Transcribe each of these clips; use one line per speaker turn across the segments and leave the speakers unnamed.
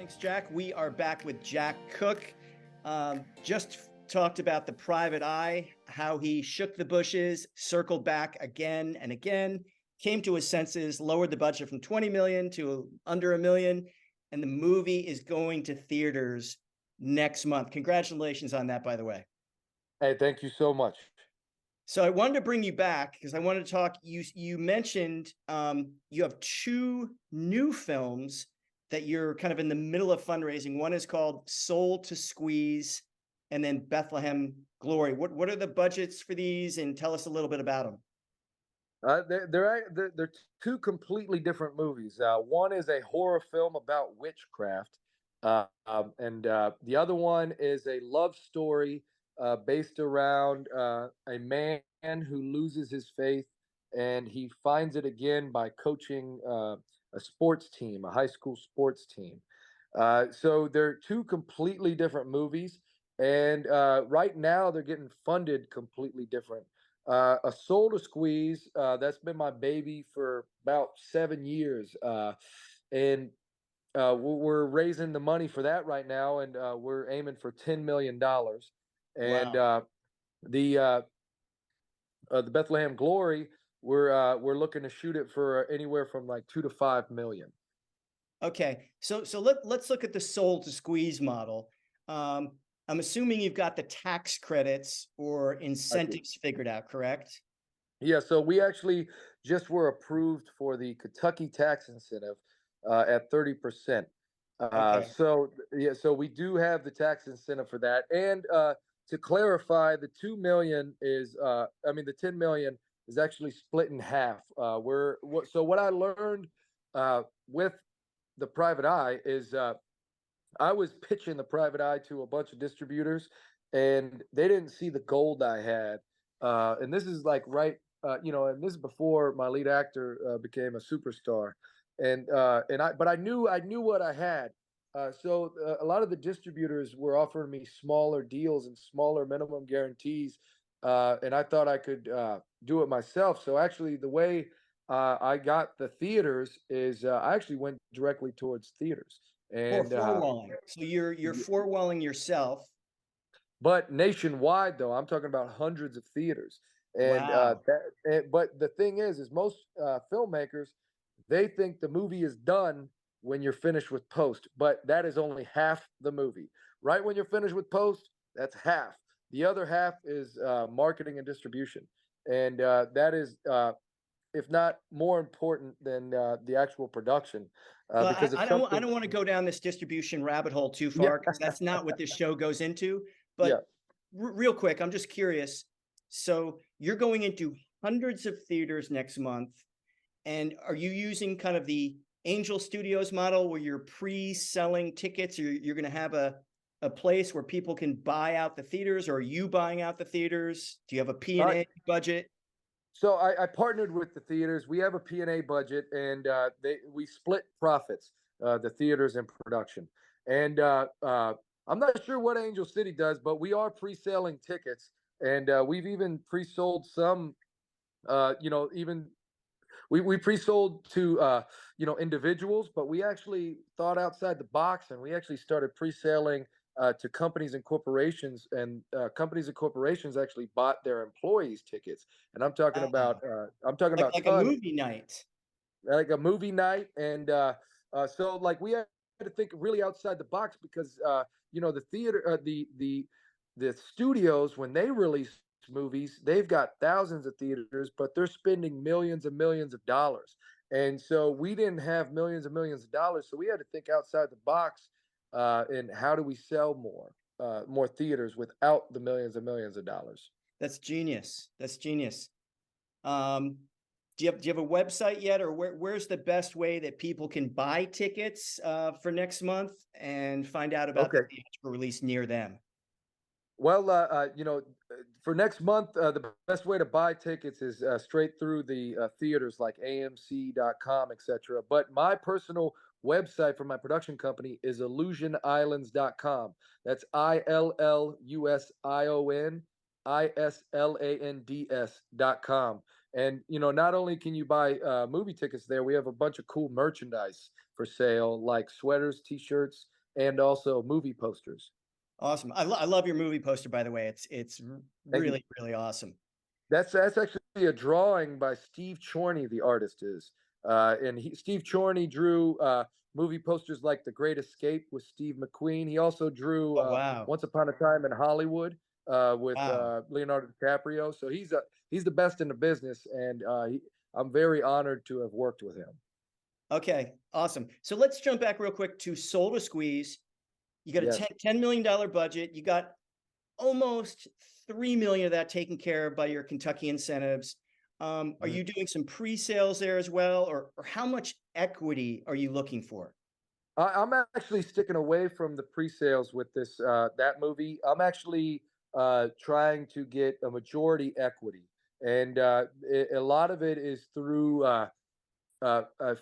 Thanks, Jack. We are back with Jack Cook. Just talked about The Private Eye, how he shook the bushes, circled back again and again, came to his senses, lowered the budget from 20 million to under $1 million, and the movie is going to theaters next month. Congratulations on that, by the way.
Hey, thank you so much.
So I wanted to bring you back because I wanted to talk. You mentioned you have two new films that you're kind of in the middle of fundraising. One is called Soul to Squeeze, and then Bethlehem Glory. What are the budgets for these, and tell us a little bit about them?
They're two completely different movies. One is a horror film about witchcraft, and the other one is a love story based around a man who loses his faith and he finds it again by coaching a sports team, a high school sports team. So they're two completely different movies, and right now they're getting funded completely different. A Soul to Squeeze, that's been my baby for about 7 years, and we're raising the money for that right now, and we're aiming for $10 million. And
Wow.
The the Bethlehem Glory, we're looking to shoot it for anywhere from like 2 to 5 million.
Okay. So let's look at the Soul to Squeeze model. I'm assuming you've got the tax credits or
I do.
incentives figured out, correct?
Yeah, so we actually just were approved for the Kentucky tax incentive at 30%.
Okay.
So we do have the tax incentive for that. And to clarify, the 2 million is, I mean, the 10 million is actually split in half. So what I learned with the Private Eye is I was pitching the Private Eye to a bunch of distributors, and they didn't see the gold I had. And this is like and this is before my lead actor became a superstar. But I knew what I had. A lot of the distributors were offering me smaller deals and smaller minimum guarantees, and I thought I could do it myself. So actually, the way I got the theaters is I actually went directly towards theaters, and
Four-walling. So you're four-walling yourself.
but nationwide, though, I'm talking about hundreds of theaters. And
Wow.
but the thing is most filmmakers, they think the movie is done when you're finished with post, but that is only half the movie. Right when you're finished with post, that's half. The other half is marketing and distribution, and that is, if not more important than the actual production,
Well,
because if
I
something,
don't want to go down this distribution rabbit hole too
yeah,
far because that's not what this show goes into. But
yeah.
real quick, I'm just curious. So you're going into hundreds of theaters next month, and are you using kind of the Angel Studios model where you're pre-selling tickets, or you're going to have a place where people can buy out the theaters, or are you buying out the theaters? Do you have a
Uh,
P&A budget?
So I partnered with the theaters. We have a P&A budget, and we split profits, the theaters and production. And I'm not sure what Angel City does, but we are pre-selling tickets, and we've even pre-sold some. Even we pre-sold to individuals, but we actually thought outside the box, and we actually started pre-selling to companies and corporations, and companies and corporations actually bought their employees tickets. And
Wow.
I'm talking about
Like a
tons,
movie night.
like a movie night. And so like we had to think really outside the box, because the theater, the studios, when they release movies, they've got thousands of theaters, but they're spending millions and millions of dollars. And so we didn't have millions and millions of dollars, so we had to think outside the box. And how do we sell more theaters without the millions and millions of dollars?
That's genius. That's genius. Um, do you have a website yet, or where's the best way that people can buy tickets for next month and find out about the
Okay.
theatrical release near them?
Well, for next month, the best way to buy tickets is straight through the theaters like AMC.com, etc. But my personal website for my production company is illusionislands.com. That's ILLUSIONISLANDS.com. And not only can you buy movie tickets there, we have a bunch of cool merchandise for sale, like sweaters, t-shirts, and also movie posters.
Awesome. I love your movie poster, by the way. It's
Thank you.
really, really awesome.
That's actually a drawing by Steve Chorney, the artist is. And Steve Chorney drew movie posters like The Great Escape with Steve McQueen. He also drew
Oh, wow.
Once Upon a Time in Hollywood with
Wow.
Leonardo DiCaprio. So he's the best in the business, and I'm very honored to have worked with him.
Okay, awesome. So let's jump back real quick to Soul to Squeeze. You got a
Yes.
$10 million budget. You got almost 3 million of that taken care of by your Kentucky incentives. Are
Mhm.
you doing some pre-sales there as well, or how much equity are you looking for?
I'm actually sticking away from the pre-sales with this that movie. I'm actually trying to get a majority equity, and a lot of it is through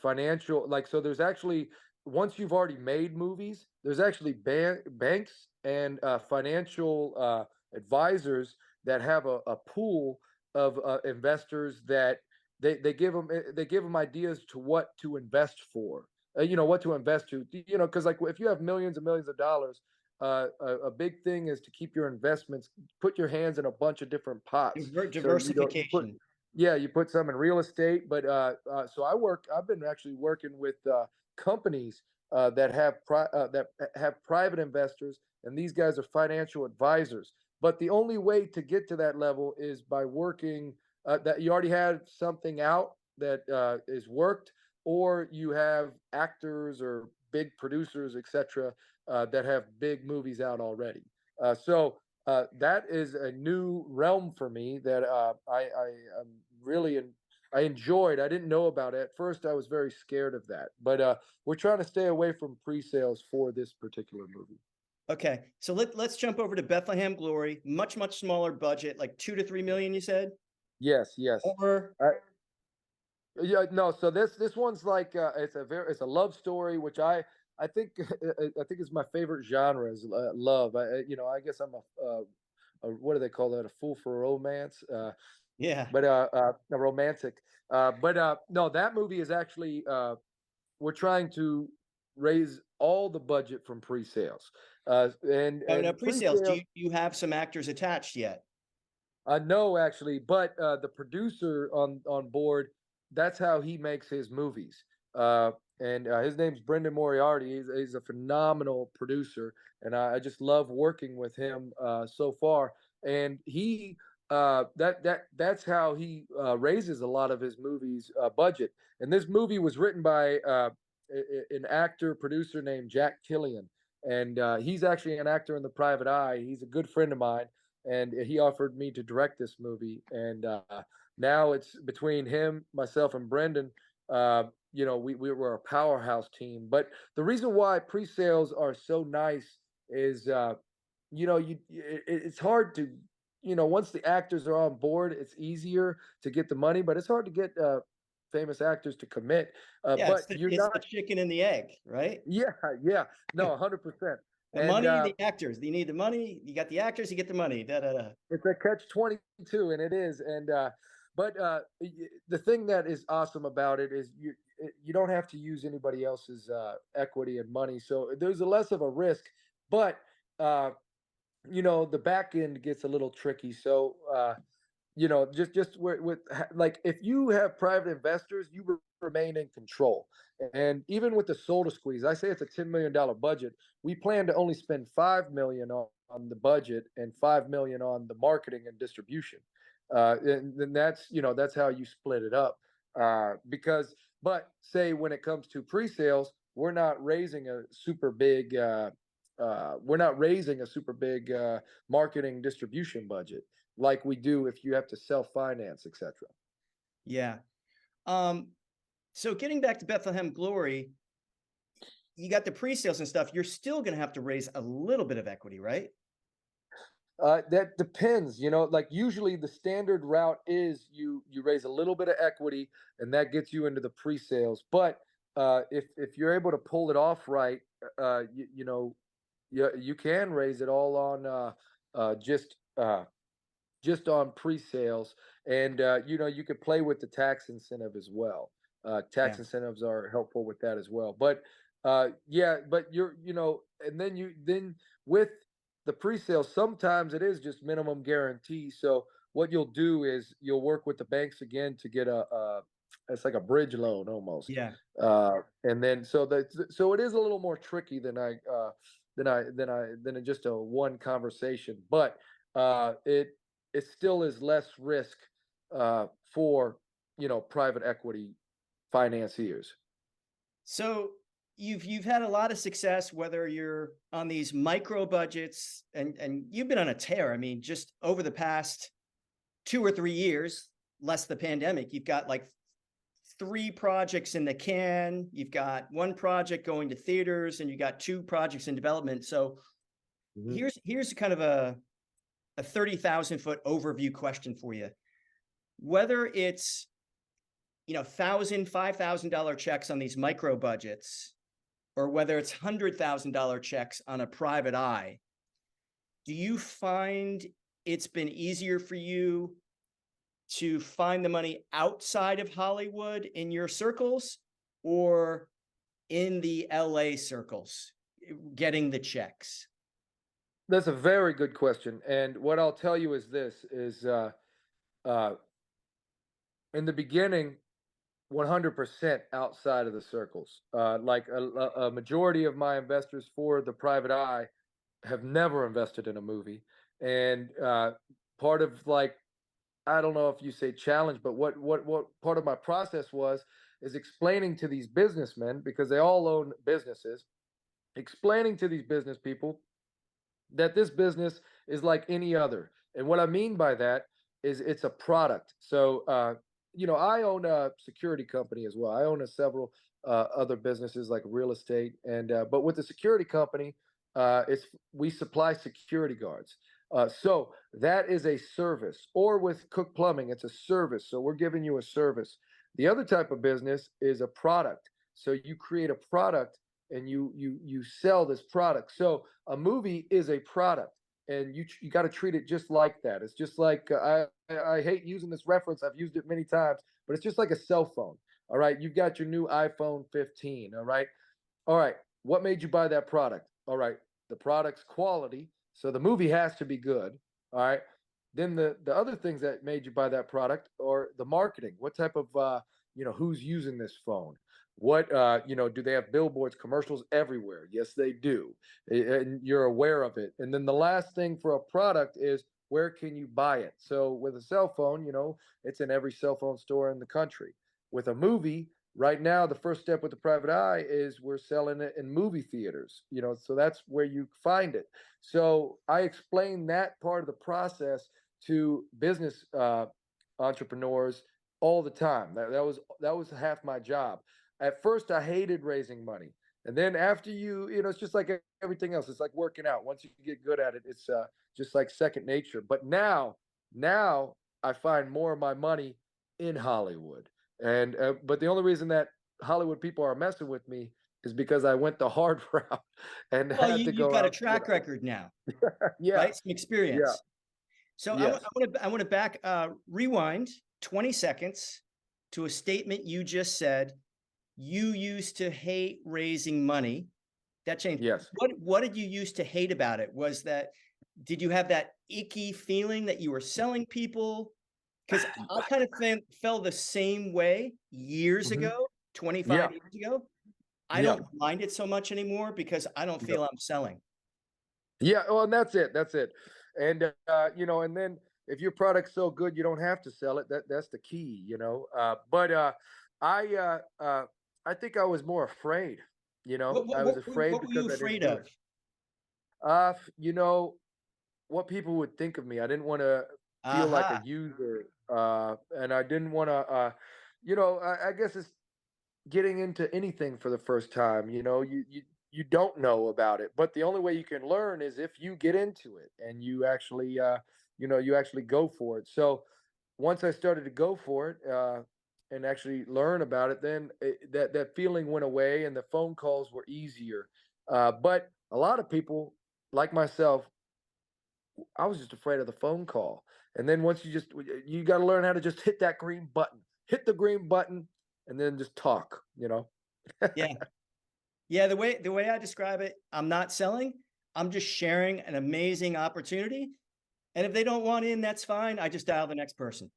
financial. Like, so there's actually, once you've already made movies, there's actually banks and financial advisors that have a pool of investors that they give them ideas to what to invest for, what to invest to, because like if you have millions and millions of dollars, a big thing is to keep your investments, put your hands in a bunch of different pots, so you put,
Diversification.
yeah, you put some in real estate, but so I've been actually working with companies that have private investors, and these guys are financial advisors. But the only way to get to that level is by working, that you already have something out that is worked, or you have actors or big producers, etc., that have big movies out already. That is a new realm for me that I am really I enjoyed. I didn't know about it at first. I was very scared of that, but we're trying to stay away from pre-sales for this particular movie.
Okay, so let's jump over to Bethlehem Glory. Much, much smaller budget, like 2 to 3 million, you said?
Yes, yes.
Or
Yeah, no. So this one's like it's a love story, which I think I think is my favorite genre is love. I guess I'm a what do they call that? A fool for romance.
yeah.
But a romantic. But no, that movie is actually we're trying to raise all the budget from pre-sales,
Oh, no,
and
pre-sales. Do
pre-sales.
you have some actors attached yet?
No, actually, but the producer on board, that's how he makes his movies. Uh, and his name's Brendan Moriarty. He's a phenomenal producer, and I just love working with him so far. And that's how he raises a lot of his movies budget. And this movie was written by an actor producer named Jack Killian, and he's actually an actor in The Private Eye. He's a good friend of mine, and he offered me to direct this movie. And now it's between him, myself, and Brendan. We were a powerhouse team. But the reason why pre-sales are so nice is, it's hard to, once the actors are on board, it's easier to get the money, but it's hard to get famous actors to commit.
Yeah,
But you're
it's
not,
the chicken and the egg, right?
yeah, yeah, no, 100%.
The
And
money, the actors. You need the money. You got the actors, you get the money. Da da da.
it's a catch 22, and it is. And but the thing that is awesome about it is you don't have to use anybody else's equity and money, so there's a less of a risk. But uh, the back end gets a little tricky. So just like, if you have private investors, you remain in control. And even with the Soul to Squeeze, I say it's a $10 million budget. We plan to only spend 5 million on the budget and 5 million on the marketing and distribution. And then that's how you split it up. But say when it comes to pre-sales, we're not raising a super big marketing distribution budget like we do if you have to self-finance, etc.
Yeah. Um, so getting back to Bethlehem Glory, you got the pre-sales and stuff. You're still going to have to raise a little bit of equity, right?
That depends, like usually the standard route is you raise a little bit of equity, and that gets you into the pre-sales. But if you're able to pull it off right, you can raise it all on just just on pre-sales, and you could play with the tax incentive as well. Tax
Yeah.
incentives are helpful with that as well. But yeah, but and then with the pre-sale, sometimes it is just minimum guarantee. So what you'll do is you'll work with the banks again to get a it's like a bridge loan almost.
Yeah.
And then so it is a little more tricky than just a one conversation, but it still is less risk for private equity financiers.
So you've had a lot of success, whether you're on these micro budgets, and you've been on a tear. I mean, just over the past 2 or 3 years, less the pandemic, you've got like 3 projects in the can. You've got 1 project going to theaters, and you got 2 projects in development. So
Mhm.
here's kind of a 30,000 foot overview question for you. Whether it's $1,000, $5,000 checks on these micro budgets, or whether it's $100,000 checks on a private eye, do you find it's been easier for you to find the money outside of Hollywood in your circles, or in the LA circles getting the checks?
That's a very good question, and what I'll tell you is this: is uh, in the beginning, 100% outside of the circles. Like a majority of my investors for the private eye have never invested in a movie, and part of, like, I don't know if you say challenge, but what part of my process was is explaining to these businessmen, because they all own businesses, explaining to these business people that this business is like any other. And what I mean by that is it's a product. So, I own a security company as well. I own several other businesses like real estate, and but with the security company, it's we supply security guards. So that is a service. Or with Cook Plumbing, it's a service. So we're giving you a service. The other type of business is a product. So you create a product and you sell this product. So a movie is a product, and you got to treat it just like that. It's just like I hate using this reference. I've used it many times, but it's just like a cell phone. All right, you've got your new iPhone 15. All right. What made you buy that product? All right, the product's quality, so the movie has to be good. All right. Then the other things that made you buy that product are the marketing. What type of who's using this phone? What do they have billboards, commercials everywhere? Yes, they do, and you're aware of it. And then the last thing for a product is, where can you buy it? So with a cell phone, it's in every cell phone store in the country. With a movie, right now, the first step with the private eye is we're selling it in movie theaters. So that's where you find it. So I explain that part of the process to business entrepreneurs all the time. That was half my job. At first, I hated raising money, and then after it's just like everything else. It's like working out. Once you get good at it, it's just like second nature. But now I find more of my money in Hollywood, and but the only reason that Hollywood people are messing with me is because I went the hard route and
Well,
had to
you've
go
got a
out.
track record now,
Yeah,
right? Some
yeah,
experience. So
yes,
I want to rewind 20 seconds to a statement you just said. You used to hate raising money. That changed.
yes.
What did you used to hate about it? Did you have that icky feeling that you were selling people? Because I kind of fell the same way years
Mhm.
ago, 25
Yeah,
years ago. I
yeah.
don't mind it so much anymore because I don't
No.
feel I'm selling.
Yeah, well, and that's it. That's it. And and then if your product's so good, you don't have to sell it. That's the key. But I I think I was more afraid. I was afraid
What were you
because I didn't
afraid
do it.
of?
What people would think of me. I didn't want to feel like a
Aha.
user, and I didn't want to. I guess it's getting into anything for the first time. You don't know about it, but the only way you can learn is if you get into it and you actually go for it. So once I started to go for it and actually learn about it, then that feeling went away and the phone calls were easier. But a lot of people, like myself, I was just afraid of the phone call. And then once you got to learn how to just hit that green button, hit the green button, and then just talk.
Yeah. Yeah, the way I describe it, I'm not selling. I'm just sharing an amazing opportunity. And if they don't want in, that's fine. I just dial the next person.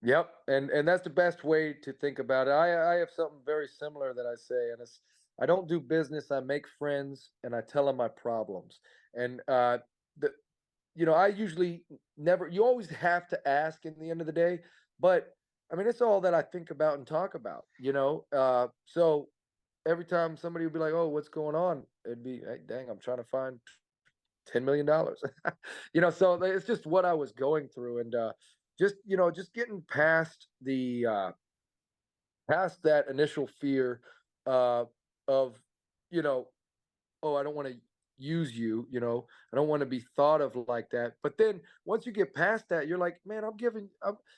Yep, and that's the best way to think about it. I have something very similar that I say, and it's I don't do business. I make friends, and I tell them my problems. And the I usually never. You always have to ask in the end of the day, but I mean, it's all that I think about and talk about. So every time somebody would be like, "Oh, what's going on?" It'd be, "Hey, dang, I'm trying to find $10 million." So it's just what I was going through, and just getting past that initial fear uh, of, you know, oh, I don't want to use you, I don't want to be thought of like that. But then once you get past that, you're like, man,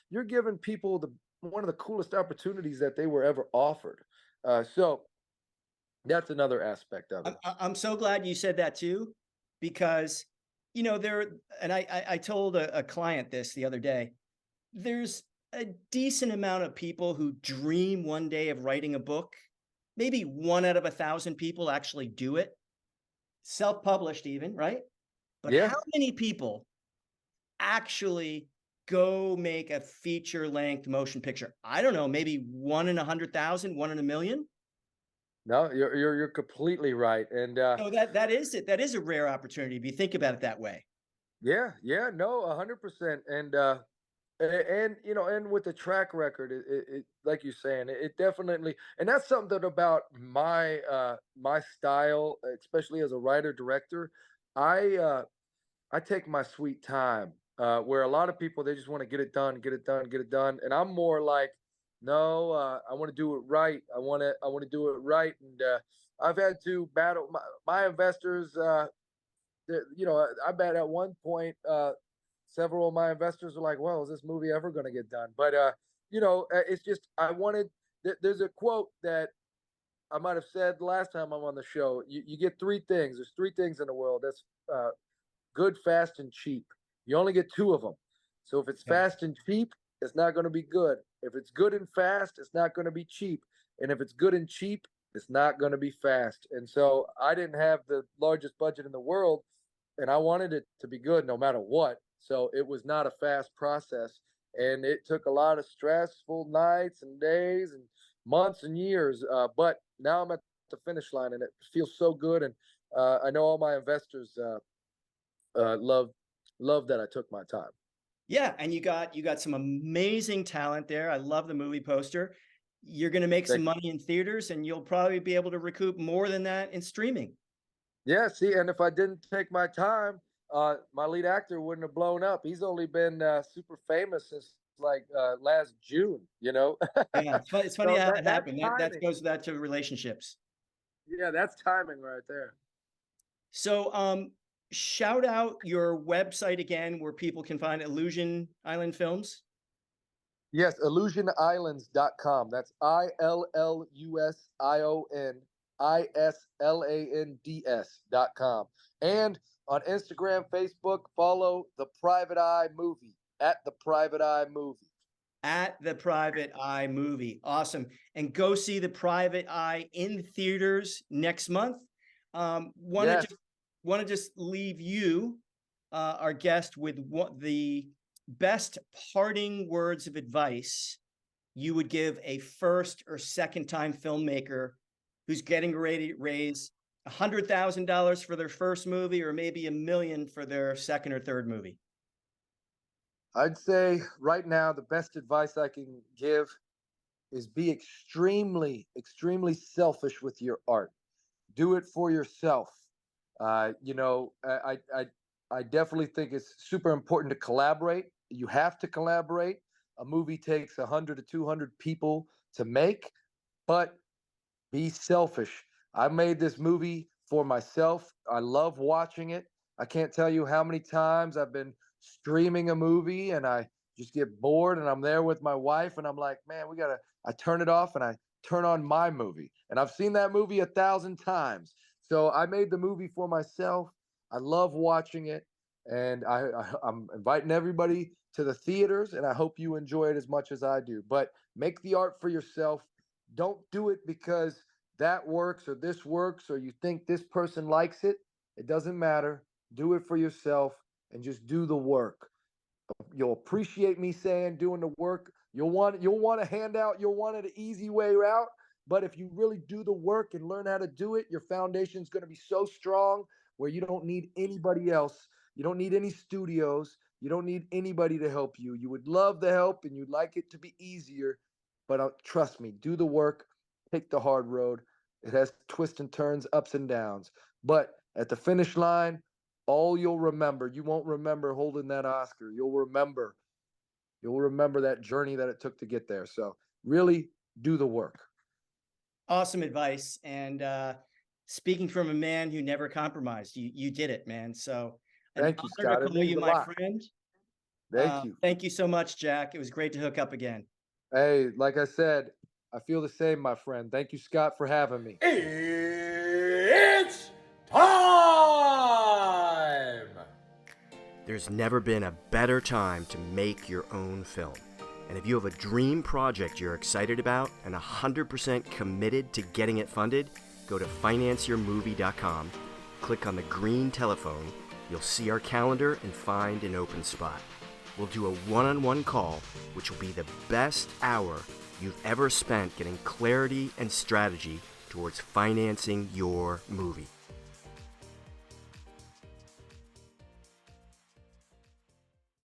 you're giving people one of the coolest opportunities that they were ever offered. So that's another aspect of it.
I'm so glad you said that too, because there. And I told a client this the other day. There's a decent amount of people who dream one day of writing a book. Maybe one out of 1,000 people actually do it, self-published even, right? But
Yeah.
how many people actually go make a feature-length motion picture? I don't know, maybe one in 100,000, one in a million.
No, you're completely right. And
So that is it. That is a rare opportunity if you think about it that way.
yeah, yeah, no, 100%. And and with the track record, like you're saying, it definitely, and that's something about my style, especially as a writer director. I take my sweet time, where a lot of people, they just want to get it done, get it done, get it done, and I'm more like, no, I want to do it right. I want to do it right, and I've had to battle my investors. I bet at one point, several of my investors were like, "Well, is this movie ever going to get done?" But it's just I wanted. There's a quote that I might have said last time I'm on the show. You get three things. There's three things in the world. That's good, fast, and cheap. You only get two of them. So if it's
Okay.
fast and cheap, it's not going to be good. If it's good and fast, it's not going to be cheap. And if it's good and cheap, it's not going to be fast. And so I didn't have the largest budget in the world, and I wanted it to be good no matter what. So it was not a fast process. And it took a lot of stressful nights and days and months and years. But now I'm at the finish line, and it feels so good. And I know all my investors love that I took my time.
Yeah, and you got some amazing talent there. I love the movie poster. You're going to make some
Thank you.
money in theaters, and you'll probably be able to recoup more than that in streaming.
Yeah, see, and if I didn't take my time, my lead actor wouldn't have blown up. He's only been super famous since like last June,
Yeah, it's funny
So
how that
that's
happened. That
timing.
goes without to relationships.
Yeah, that's timing right there.
So, shout out your website again, where people can find Illusion Island Films.
Yes, illusionislands.com. That's ILLUSIONISLANDS.com. And on Instagram, Facebook, follow The Private Eye Movie at The Private Eye Movie.
At the Private Eye Movie. Awesome. And go see the Private Eye in theaters next month. Want to
Yes.
just leave you, our guest, with what the best parting words of advice you would give a first or second time filmmaker who's getting ready to raise $100,000 for their first movie, or maybe $1 million for their second or third movie.
I'd say right now, the best advice I can give is be extremely, extremely selfish with your art. Do it for yourself. I definitely think it's super important to collaborate. You have to collaborate. A movie takes 100 to 200 people to make, but be selfish. I made this movie for myself. I love watching it. I can't tell you how many times I've been streaming a movie and I just get bored and I'm there with my wife and I'm like, man, I turn it off and I turn on my movie. And I've seen that movie 1,000 times. So I made the movie for myself. I love watching it. And I'm inviting everybody to the theaters, and I hope you enjoy it as much as I do. But make the art for yourself. Don't do it because that works or this works or you think this person likes it. It doesn't matter. Do it for yourself and just do the work. You'll appreciate me saying doing the work. You'll want a handout. You'll want it an easy way out. But if you really do the work and learn how to do it, your foundation is going to be so strong where you don't need anybody else. You don't need any studios. You don't need anybody to help you. You would love the help and you'd like it to be easier. But trust me, do the work, take the hard road. It has twists and turns, ups and downs. But at the finish line, all you'll remember, you won't remember holding that Oscar. You'll remember that journey that it took to get there. So really do the work.
Awesome advice. And speaking from a man who never compromised, you did it, man. So an
Thank you,
honor to
Scott. It
call
means
you
a
my
lot.
friend.
Thank you.
Thank you so much, Jack. It was great to hook up again.
Hey, like I said, I feel the same, my friend. Thank you, Scott, for having me.
It's time!
There's never been a better time to make your own film. And if you have a dream project you're excited about and 100% committed to getting it funded, go to financeyourmovie.com, click on the green telephone, you'll see our calendar and find an open spot. We'll do a one-on-one call, which will be the best hour you've ever spent getting clarity and strategy towards financing your movie.